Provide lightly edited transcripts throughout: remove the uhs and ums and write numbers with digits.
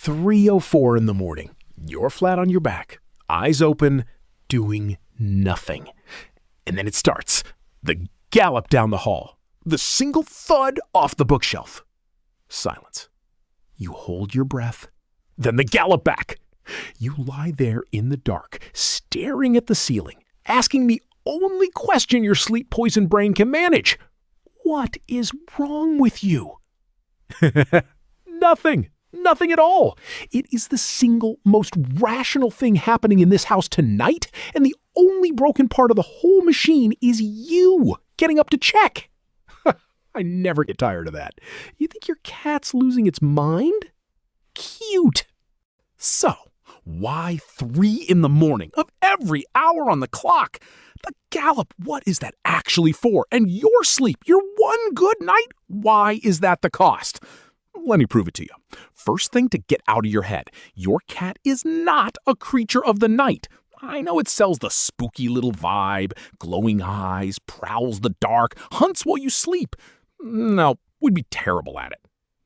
3:04 in the morning. You're flat on your back, eyes open, doing nothing. And then it starts. The gallop down the hall. The single thud off the bookshelf. Silence. You hold your breath. Then the gallop back. You lie there in the dark, staring at the ceiling, asking the only question your sleep-poisoned brain can manage. What is wrong with you? Nothing. Nothing at all. It is the single most rational thing happening in this house tonight, and the only broken part of the whole machine is you getting up to check. I never get tired of that. You think your cat's losing its mind? Cute. So, why 3 in the morning of every hour on the clock? The gallop, what is that actually for? And your sleep, your one good night, why is that the cost? Let me prove it to you. First thing to get out of your head, your cat is not a creature of the night. I know it sells the spooky little vibe, glowing eyes, prowls the dark, hunts while you sleep. No, we'd be terrible at it.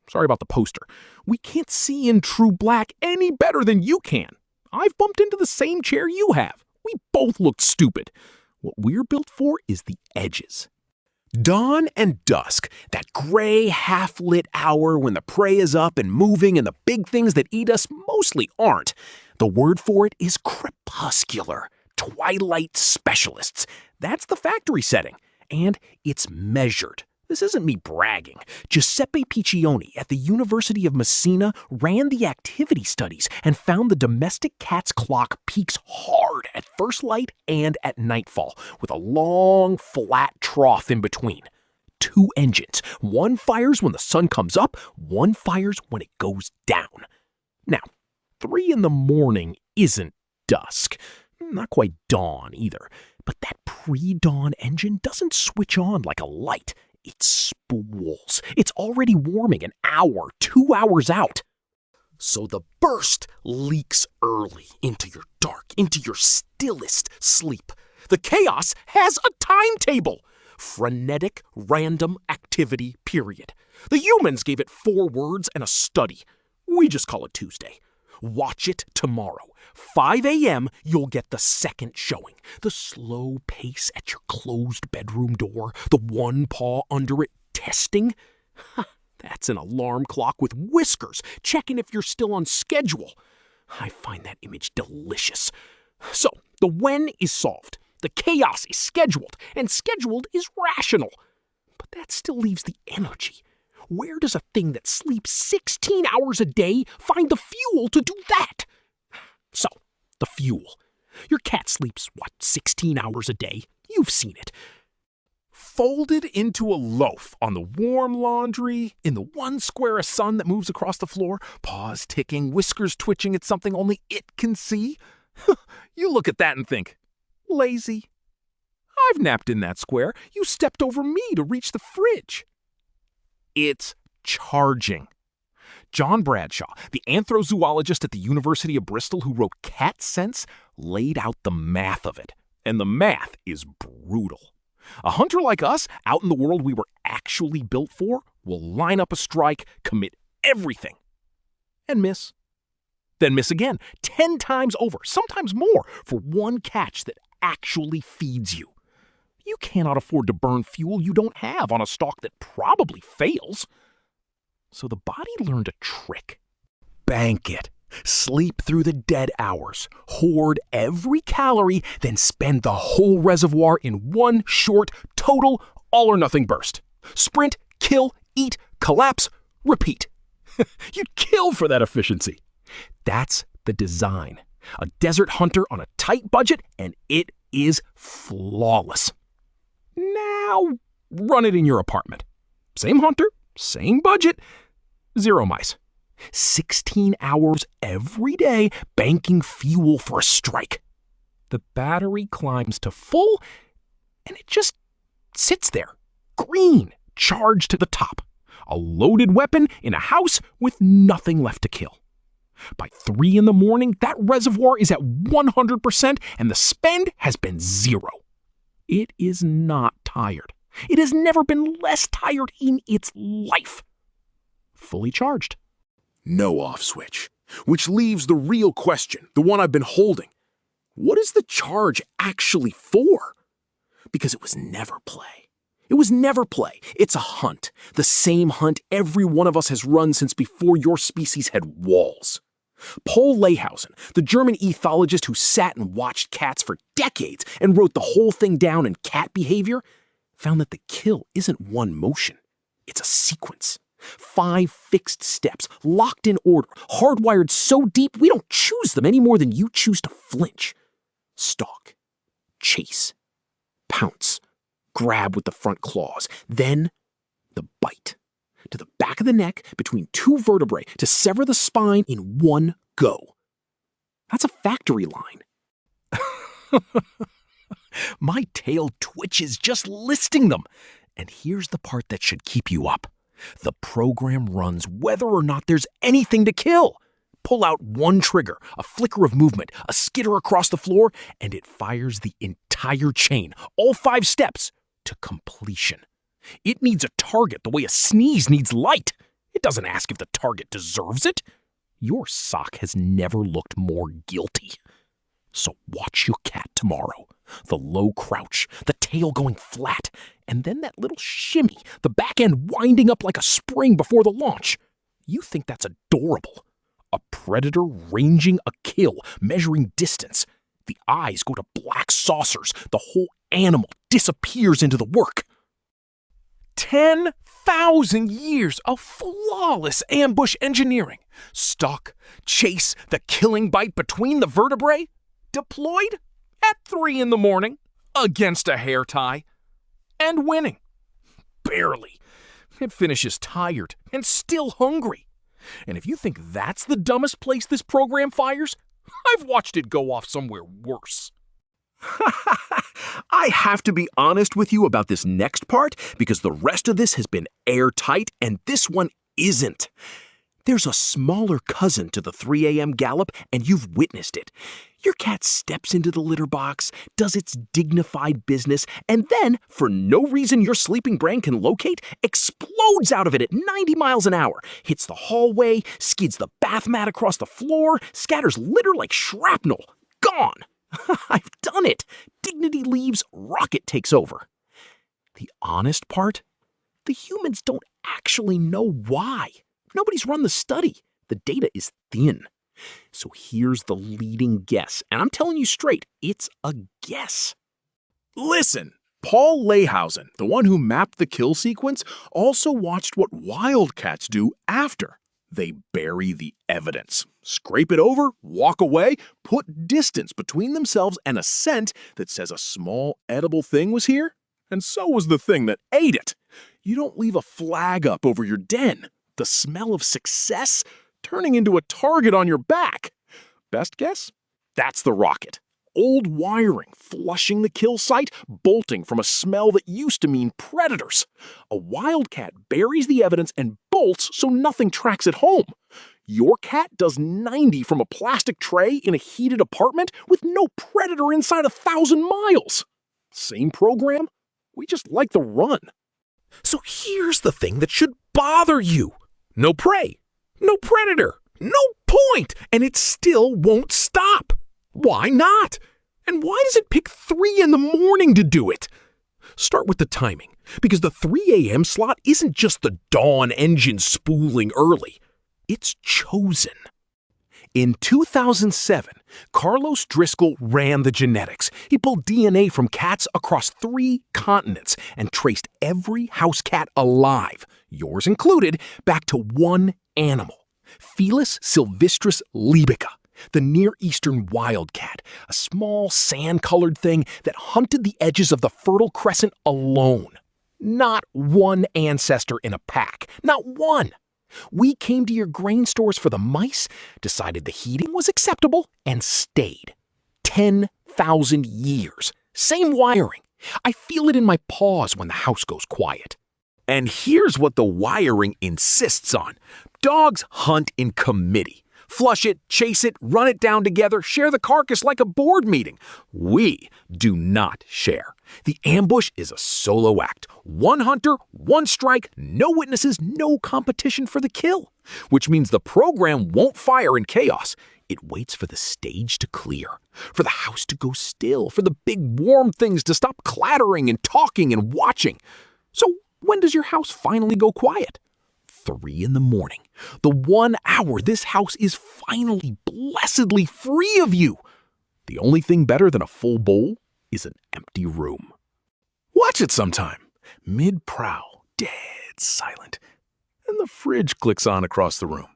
Sorry about the poster. We can't see in true black any better than you can. I've bumped into the same chair you have. We both looked stupid. What we're built for is the edges. Dawn and dusk, that gray half-lit hour when the prey is up and moving and the big things that eat us mostly aren't. The word for it is crepuscular, twilight specialists. That's the factory setting, and it's measured. This isn't me bragging. Giuseppe Piccioni at the University of Messina ran the activity studies and found the domestic cat's clock peaks hard at first light and at nightfall, with a long, flat trough in between. 2 engines. One fires when the sun comes up, one fires when it goes down. Now, 3 in the morning isn't dusk. Not quite dawn either. But that pre-dawn engine doesn't switch on like a light. It spools. It's already warming an hour, 2 hours out. So the burst leaks early into your dark, into your stillest sleep. The chaos has a timetable. Frenetic, random activity, period. The humans gave it 4 words and a study. We just call it Tuesday. Watch it tomorrow. 5 a.m., you'll get the second showing. The slow pace at your closed bedroom door, the one paw under it, testing. That's an alarm clock with whiskers, checking if you're still on schedule. I find that image delicious. So, the when is solved. The chaos is scheduled, and scheduled is rational. But that still leaves the energy. Where does a thing that sleeps 16 hours a day find the fuel to do that? So, the fuel. Your cat sleeps, 16 hours a day? You've seen it. Folded into a loaf on the warm laundry, in the one square of sun that moves across the floor, paws ticking, whiskers twitching at something only it can see. You look at that and think, lazy. I've napped in that square. You stepped over me to reach the fridge. It's charging. John Bradshaw, the anthrozoologist at the University of Bristol who wrote Cat Sense, laid out the math of it. And the math is brutal. A hunter like us, out in the world we were actually built for, will line up a strike, commit everything, and miss. Then miss again, 10 times over, sometimes more, for one catch that actually feeds you. You cannot afford to burn fuel you don't have on a stalk that probably fails. So the body learned a trick. Bank it. Sleep through the dead hours. Hoard every calorie, then spend the whole reservoir in one short, total, all-or-nothing burst. Sprint, kill, eat, collapse, repeat. You'd kill for that efficiency. That's the design. A desert hunter on a tight budget, and it is flawless. Now, run it in your apartment. Same hunter, same budget, 0 mice. 16 hours every day banking fuel for a strike. The battery climbs to full, and it just sits there, green, charged to the top. A loaded weapon in a house with nothing left to kill. By 3 in the morning, that reservoir is at 100%, and the spend has been 0. It is not tired. It has never been less tired in its life. Fully charged. No off switch. Which leaves the real question, the one I've been holding. What is the charge actually for? Because it was never play. It was never play. It's a hunt. The same hunt every one of us has run since before your species had walls. Paul Leyhausen, the German ethologist who sat and watched cats for decades and wrote the whole thing down in cat behavior, found that the kill isn't one motion. It's a sequence. 5 fixed steps, locked in order, hardwired so deep we don't choose them any more than you choose to flinch. Stalk, chase, pounce, grab with the front claws, then the bite. To the back of the neck, between 2 vertebrae, to sever the spine in one go. That's a factory line. My tail twitches just listing them. And here's the part that should keep you up. The program runs whether or not there's anything to kill. Pull out one trigger, a flicker of movement, a skitter across the floor, and it fires the entire chain, all 5 steps, to completion. It needs a target the way a sneeze needs light. It doesn't ask if the target deserves it. Your sock has never looked more guilty. So watch your cat tomorrow. The low crouch, the tail going flat, and then that little shimmy, the back end winding up like a spring before the launch. You think that's adorable. A predator ranging a kill, measuring distance. The eyes go to black saucers. The whole animal disappears into the work. 10,000 years of flawless ambush engineering. Stalk, chase, the killing bite between the vertebrae. Deployed at 3 in the morning against a hair tie. And winning. Barely. It finishes tired and still hungry. And if you think that's the dumbest place this program fires, I've watched it go off somewhere worse. I have to be honest with you about this next part because the rest of this has been airtight and this one isn't. There's a smaller cousin to the 3 a.m. gallop and you've witnessed it. Your cat steps into the litter box, does its dignified business, and then, for no reason your sleeping brain can locate, explodes out of it at 90 miles an hour, hits the hallway, skids the bath mat across the floor, scatters litter like shrapnel. Gone! I've done it. Dignity leaves, rocket takes over. The honest part? The humans don't actually know why. Nobody's run the study. The data is thin. So here's the leading guess, and I'm telling you straight, it's a guess. Listen, Paul Leyhausen, the one who mapped the kill sequence, also watched what wildcats do after. They bury the evidence. Scrape it over, walk away, put distance between themselves and a scent that says a small edible thing was here, and so was the thing that ate it. You don't leave a flag up over your den. The smell of success turning into a target on your back. Best guess? That's the rocket. Old wiring flushing the kill site, bolting from a smell that used to mean predators. A wildcat buries the evidence and bolts so nothing tracks it home. Your cat does 90 from a plastic tray in a heated apartment with no predator inside 1,000 miles. Same program, we just like the run. So here's the thing that should bother you. No prey, no predator, no point, and it still won't stop. Why not? And why does it pick 3 in the morning to do it? Start with the timing, because the 3 a.m. slot isn't just the dawn engine spooling early. It's chosen. In 2007, Carlos Driscoll ran the genetics. He pulled DNA from cats across 3 continents and traced every house cat alive, yours included, back to one animal, Felis sylvestris libica, the Near Eastern wildcat, a small sand-colored thing that hunted the edges of the Fertile Crescent alone. Not one ancestor in a pack, not one. We came to your grain stores for the mice, decided the heating was acceptable, and stayed. 10,000 years. Same wiring. I feel it in my paws when the house goes quiet. And here's what the wiring insists on. Dogs hunt in committee. Flush it, chase it, run it down together, share the carcass like a board meeting. We do not share. The ambush is a solo act. One hunter, one strike, no witnesses, no competition for the kill. Which means the program won't fire in chaos. It waits for the stage to clear, for the house to go still, for the big warm things to stop clattering and talking and watching. So when does your house finally go quiet? 3 in the morning. The 1 hour this house is finally blessedly free of you. The only thing better than a full bowl is an empty room. Watch it sometime. Mid-prowl, dead silent. And the fridge clicks on across the room.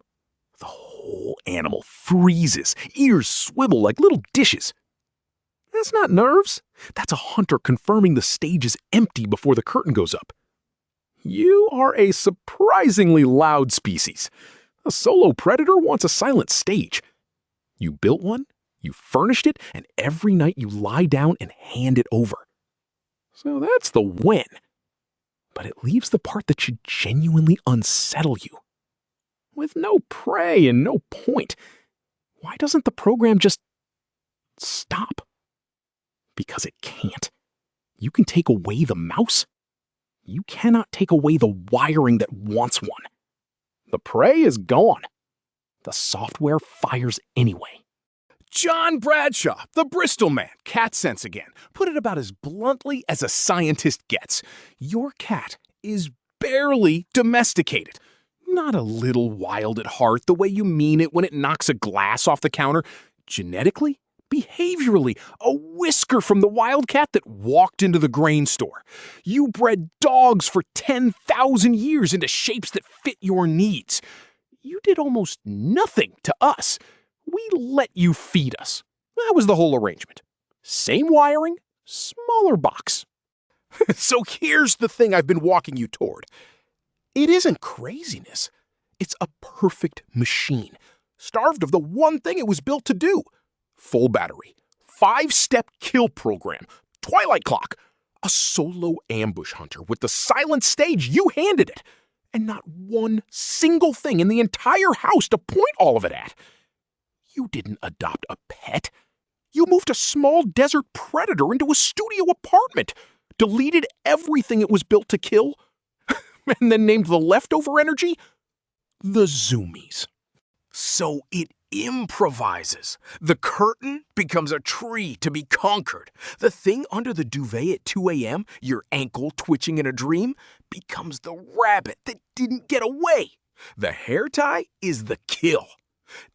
The whole animal freezes, ears swivel like little dishes. That's not nerves. That's a hunter confirming the stage is empty before the curtain goes up. You are a surprisingly loud species. A solo predator wants a silent stage. You built one, you furnished it, and every night you lie down and hand it over. So that's the win. But it leaves the part that should genuinely unsettle you. With no prey and no point, why doesn't the program just stop? Because it can't. You can take away the mouse. You cannot take away the wiring that wants one. The prey is gone. The software fires anyway. John Bradshaw, the Bristol man, cat sense again, put it about as bluntly as a scientist gets. Your cat is barely domesticated. Not a little wild at heart the way you mean it when it knocks a glass off the counter. Genetically, behaviorally, a whisker from the wildcat that walked into the grain store. You bred dogs for 10,000 years into shapes that fit your needs. You did almost nothing to us. We let you feed us. That was the whole arrangement. Same wiring, smaller box. So here's the thing I've been walking you toward. It isn't craziness. It's a perfect machine, starved of the one thing it was built to do. Full battery, 5-step kill program, twilight clock, a solo ambush hunter with the silent stage you handed it, and not one single thing in the entire house to point all of it at. You didn't adopt a pet. You moved a small desert predator into a studio apartment, deleted everything it was built to kill, and then named the leftover energy the Zoomies. So it improvises. The curtain becomes a tree to be conquered. The thing under the duvet at 2 a.m., your ankle twitching in a dream, becomes the rabbit that didn't get away. The hair tie is the kill.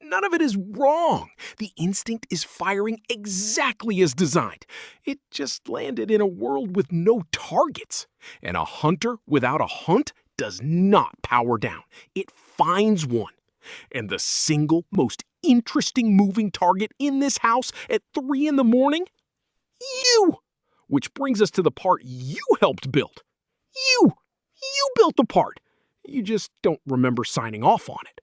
None of it is wrong. The instinct is firing exactly as designed. It just landed in a world with no targets. And a hunter without a hunt does not power down. It finds one. And the single most interesting moving target in this house at 3 in the morning? You! Which brings us to the part you helped build. You built the part. You just don't remember signing off on it.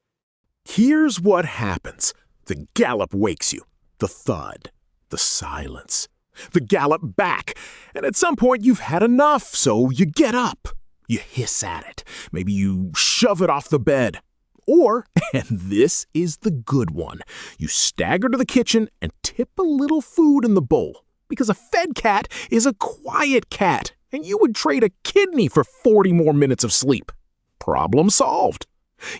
Here's what happens. The gallop wakes you. The thud. The silence. The gallop back. And at some point you've had enough, so you get up. You hiss at it. Maybe you shove it off the bed. Or, and this is the good one, you stagger to the kitchen and tip a little food in the bowl. Because a fed cat is a quiet cat, and you would trade a kidney for 40 more minutes of sleep. Problem solved.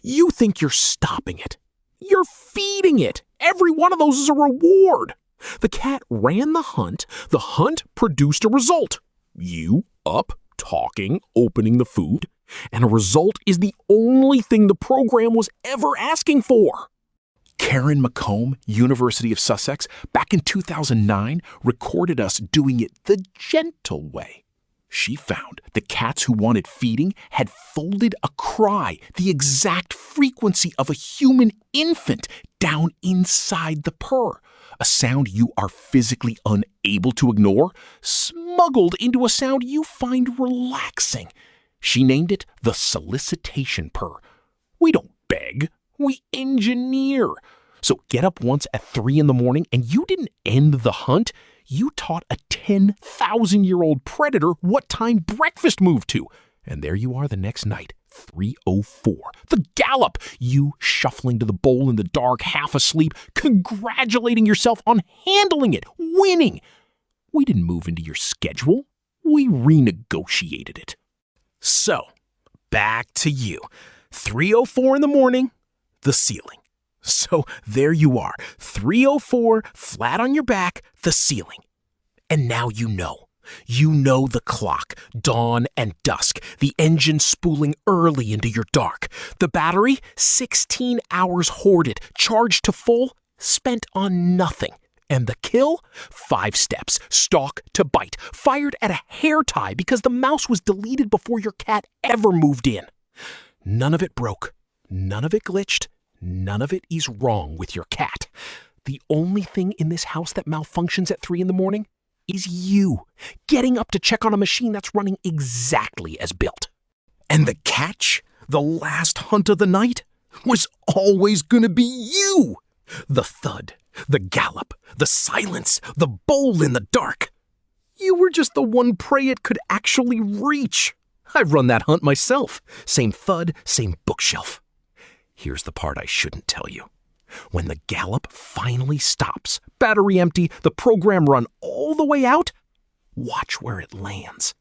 You think you're stopping it. You're feeding it. Every one of those is a reward. The cat ran the hunt produced a result. You up, talking, opening the food, and a result is the only thing the program was ever asking for. Karen McComb, University of Sussex, back in 2009, recorded us doing it the gentle way. She found the cats who wanted feeding had folded a cry, the exact frequency of a human infant, down inside the purr. A sound you are physically unable to ignore, smuggled into a sound you find relaxing. She named it the solicitation purr. We don't beg, we engineer. So get up once at 3 in the morning and you didn't end the hunt. You taught a 10,000-year-old predator what time breakfast moved to. And there you are the next night, 304. The gallop! You shuffling to the bowl in the dark, half asleep, congratulating yourself on handling it, winning. We didn't move into your schedule. We renegotiated it. So, back to you. 3:04 in the morning, the ceiling. So there you are, 3:04, flat on your back, the ceiling. And now you know. You know the clock, dawn and dusk, the engine spooling early into your dark. The battery, 16 hours hoarded, charged to full, spent on nothing. And the kill, 5 steps, stalk to bite, fired at a hair tie because the mouse was deleted before your cat ever moved in. None of it broke, none of it glitched, none of it is wrong with your cat. The only thing in this house that malfunctions at 3 in the morning is you, getting up to check on a machine that's running exactly as built. And the catch, the last hunt of the night, was always gonna be you. The thud, the gallop, the silence, the bowl in the dark. You were just the one prey it could actually reach. I've run that hunt myself. Same thud, same bookshelf. Here's the part I shouldn't tell you. When the gallop finally stops, battery empty, the program run all the way out, watch where it lands.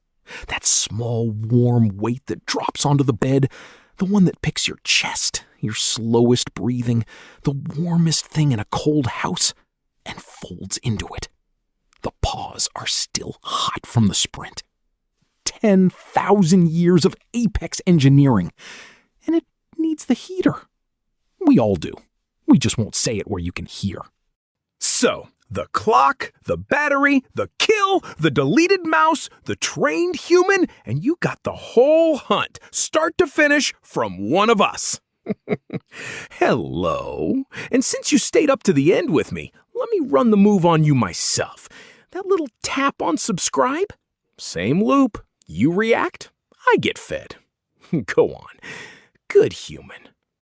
That small, warm weight that drops onto the bed, the one that picks your chest, your slowest breathing, the warmest thing in a cold house, and folds into it. The paws are still hot from the sprint. 10,000 years of apex engineering. And it needs the heater. We all do. We just won't say it where you can hear. So, the clock, the battery, the kill, the deleted mouse, the trained human, and you got the whole hunt, start to finish, from one of us. Hello. And since you stayed up to the end with me, let me run the move on you myself. That little tap on subscribe, same loop. You react, I get fed. Go on. Good human.